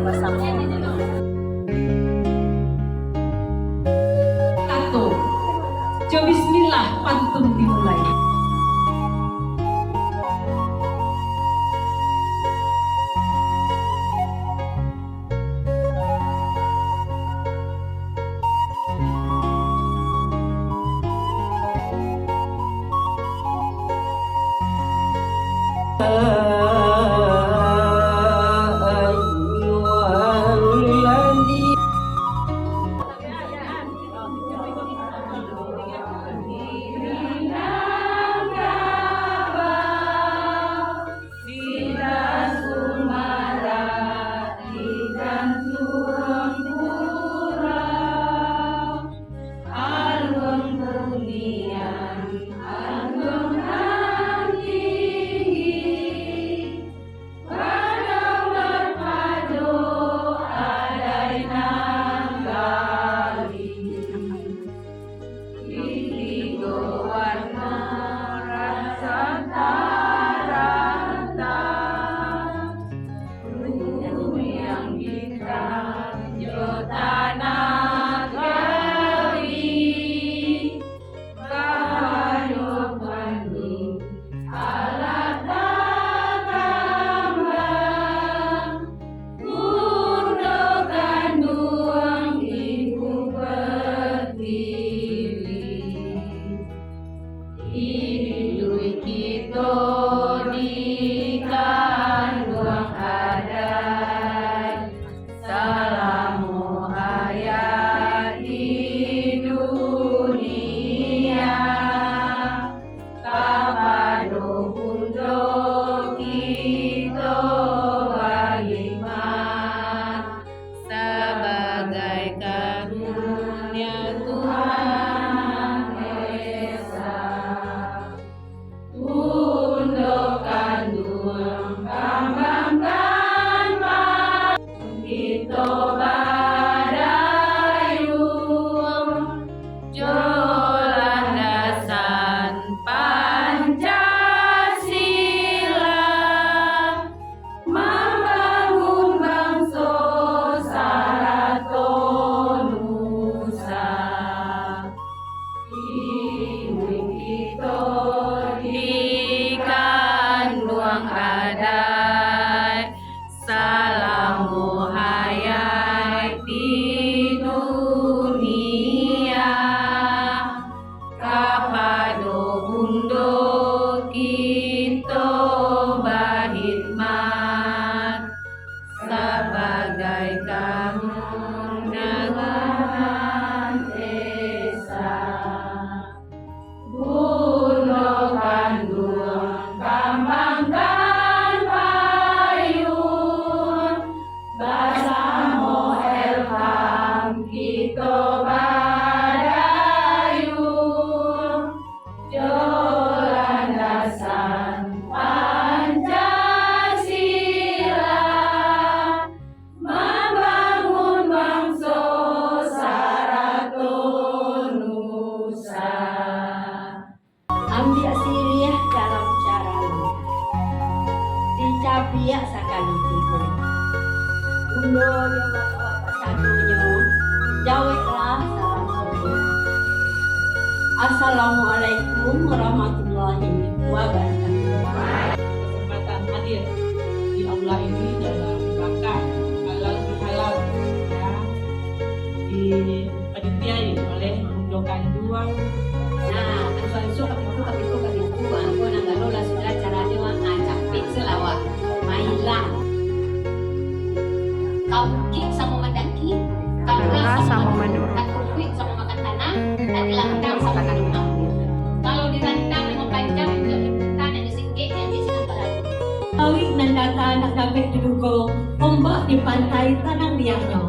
bersama Satu, Jo bismillah pantun dimulai. ambil sirih dalam cara dicapiak sakali tiga undo yang bapak satunya jawablah salam satu. Assalamualaikum warahmatullahi wabarakatuh. Kesempatan hadir di aula ini dalam rangka halal bihalal ya, dipanitiai oleh Mundokan Dua. Nah, termasuk kapitu aku nanggalola sudah caranya ngacapin selawat mailah kau sama mandaki Kaula sama manduri. Kuit sama makan tanah dan dilantang sama minum. Kalau dirantang memang panjang kita dan disinggit dan disinggit barat. Awik nandata anak kabeh diduga ombak di pantai tanang liahnya.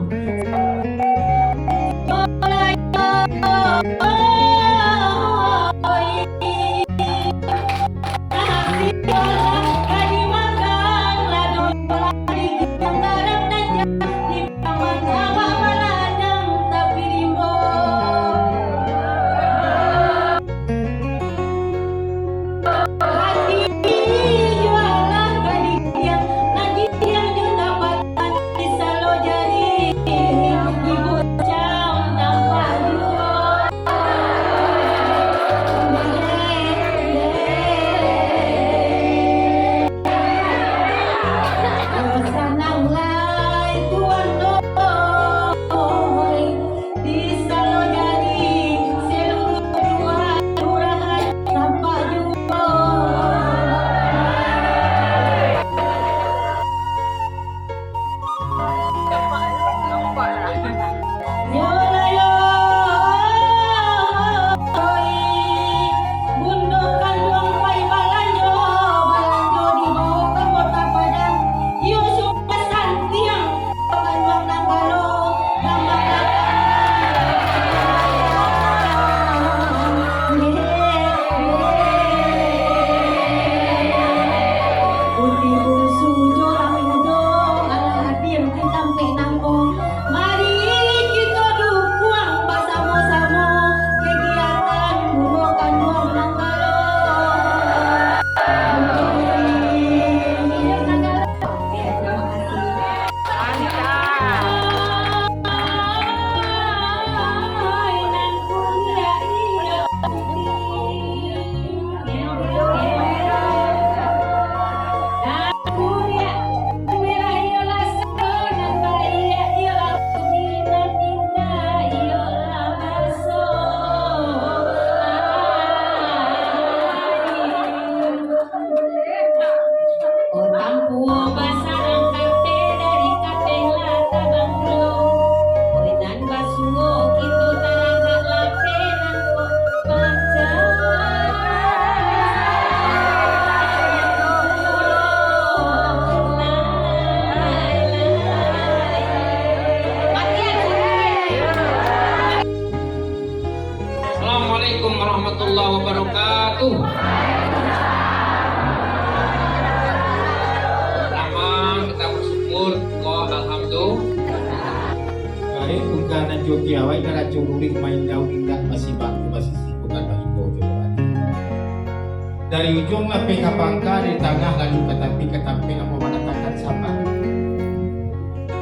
Bisa Assalamualaikum warahmatullahi wabarakatuh. Pertama kita bersyukur alhamdulillah. Baik, ungkaran Jogja, awak dah cururing main daun indah masih baku masih sibukan bahindo Jawa. Dari ujung sampai ke Bangka, dari tengah lalu ke tapi apa mengatakan sabar.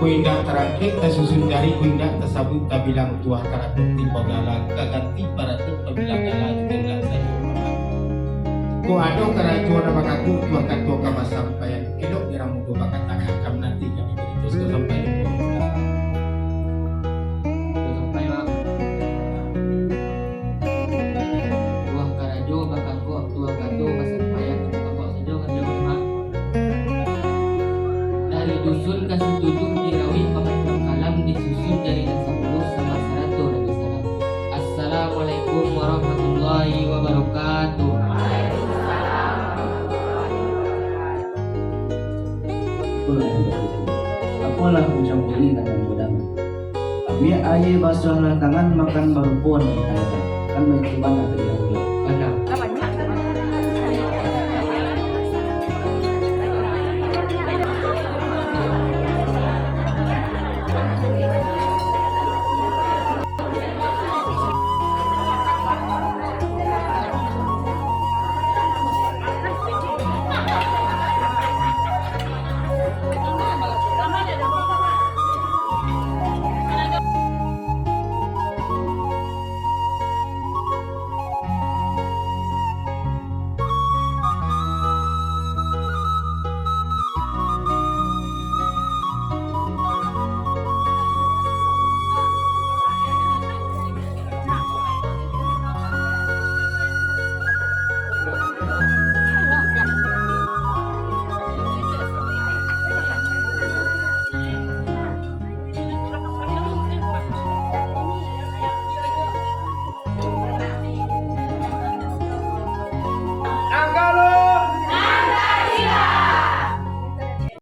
Ku indah terangkit, tersusun dari ku indah tersabut, tak bilang tua karatut tiba galak, tak ganti paratuk tak bilang galak, tidak saja makan. Ku ado kerajuan nama kaku, tua katua kama sampai, elok diramu dua bakat tangan, kam nanti kami beritus ke sampai di dusun kasih tujuh dirawi pemegang kalam disusun dari dan 10 sama 100 Nabi salam. Assalamualaikum warahmatullahi wabarakatuh. Apalah ucap beli tangan budang. Kami ayah basuh tangan makan baru pun kan baik mana